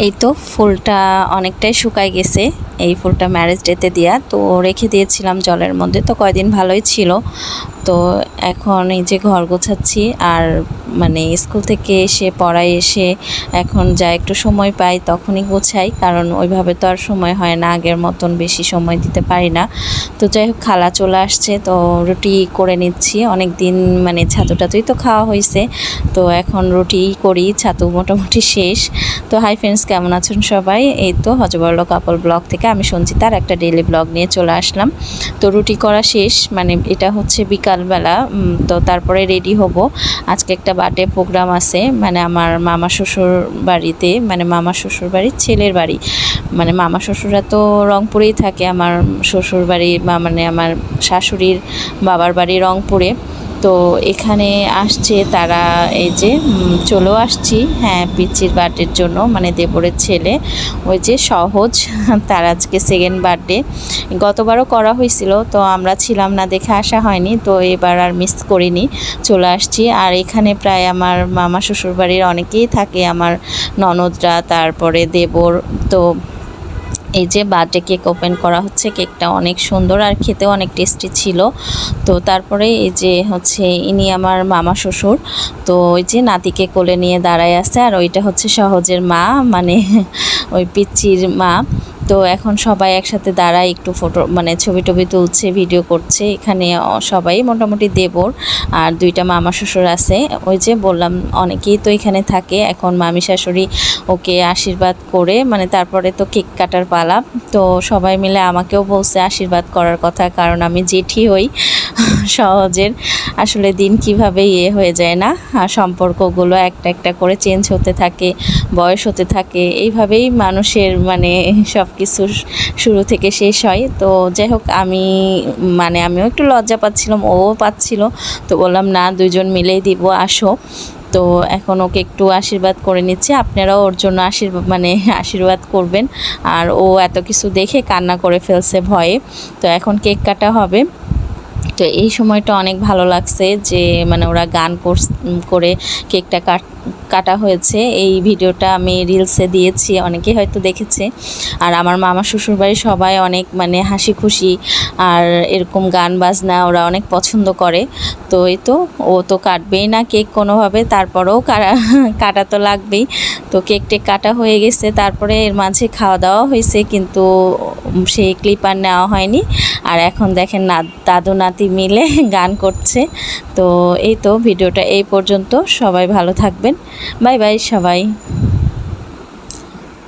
এই তো ফুলটা অনেকটাই শুকায় গেছে। এই ফুলটা ম্যারেজ ডেতে দেয়া, তো রেখে দিয়েছিলাম জলের মধ্যে, তো কয়দিন ভালোই ছিল। তো এখন এই যে ঘর গোছাচ্ছি, আর মানে স্কুল থেকে এসে পড়ায় এসে এখন যা একটু সময় পাই তখনই গোছাই, কারণ ওইভাবে তো আর সময় হয় না, আগের মতন বেশি সময় দিতে পারি না। তো যাই হোক, খালা চলে আসছে, তো রুটি করে নিচ্ছি। অনেক দিন মানে ছাতু টাতুই তো খাওয়া হয়েছে, তো এখন রুটি করি, ছাতু মোটামুটি শেষ। তো হাই ফ্রেন্ডস, কেমন আছেন সবাই? এই তো হজবরল কাপল ব্লগ থেকে আমি সঞ্চিতার একটা ডেইলি ব্লগ নিয়ে চলে আসলাম। তো রুটি করা শেষ, মানে এটা হচ্ছে বিকালবেলা। তো তারপরে রেডি হব। আজকে একটা বার্থডে প্রোগ্রাম আছে, মানে আমার মামা শ্বশুর বাড়িতে, মানে মামা শ্বশুর বাড়ির ছেলের বাড়ি। মানে মামা শ্বশুররা তো রংপুরেই থাকে, আমার শ্বশুর বাড়ি বা মানে আমার শাশুড়ির বাবার বাড়ি রংপুরে। তো এখানে আসছে তারা, এই যে চলেও আসছি। হ্যাঁ, পিচ্চির বার্থডের জন্য, মানে দেবরের ছেলে, ওই যে সহজ, তার আজকে সেকেন্ড বার্থডে। গতবারও করা হয়েছিল, তো আমরা ছিলাম না দেখে আসা হয়নি, তো এবার আর মিস করিনি, চলে আসছি। আর এখানে প্রায় আমার মামা শ্বশুরবাড়ির অনেকেই থাকে, আমার ননদরা, তারপরে দেবর। তো এই যে বার্থডে কেক ওপেন করা হচ্ছে, কেকটা অনেক সুন্দর আর খেতেও অনেক টেস্টি ছিল। তো তারপরে এই যে হচ্ছে ইনি আমার মামা শ্বশুর, তো ওই যে নাতিকে কোলে নিয়ে দাঁড়ায় আছে, আর ওইটা হচ্ছে সহজের মা, মানে ওই পিচ্চির মা। তো এখন সবাই একসাথে দাঁড়ায়, একটু ফটো মানে ছবি টবি তুলছে, ভিডিও করছে। এখানে সবাই মোটামুটি দেবর, আর দুইটা মামা শ্বশুর আছে। ওই যে বললাম অনেকেই তো এখানে থাকে। এখন মামি শাশুড়ি ওকে আশীর্বাদ করে, মানে তারপরে তো কেক কাটার পালা। তো সবাই মিলে আমাকেও বলছে আশীর্বাদ করার কথা, কারণ আমি জেঠি হই সহজের। আসলে দিন কিভাবে হয়ে যায় না, সম্পর্কগুলো একটা একটা করে চেঞ্জ হতে থাকে, বয়স হতে থাকে, এইভাবেই মানুষের মানে সব কিছু শুরু থেকে শেষ হয়। তো যাই হোক, আমিও একটু লজ্জা পাচ্ছিলাম, ও পাচ্ছিল। তো বললাম না, দুইজন মিলেই দিব, আসো। তো এখন ওকে একটু আশীর্বাদ করে নিচ্ছি, আপনারাও ওর জন্য আশীর্বাদ করবেন। আর ও এত কিছু দেখে কান্না করে ফেলছে ভয়ে। তো এখন কেক কাটা হবে। তো এই সময়টা অনেক ভালো লাগছে যে মানে ওরা গান করে কেকটা কাটা হয়েছে। এই ভিডিওটা আমি রিলসে দিয়েছি, অনেকেই হয়তো দেখেছে। আর আমার মামা শ্বশুরবাড়ি সবাই অনেক মানে হাসি খুশি, আর এরকম গান বাজনা ওরা অনেক পছন্দ করে। তো এই তো, ও তো কাটবেই না কেক কোনোভাবে, তারপরেও কাটা তো লাগবেই। তো কেক টেক কাটা হয়ে গেছে, তারপরে এর মাঝে খাওয়া দাওয়া হয়েছে, কিন্তু সেই ক্লিপ আর নেওয়া হয়নি। আর এখন দেখেন না, দাদু নাতি মিলে গান করছে। তো এই তো, ভিডিওটা এই পর্যন্ত। সবাই ভালো থাকবেন, বাই বাই সবাই।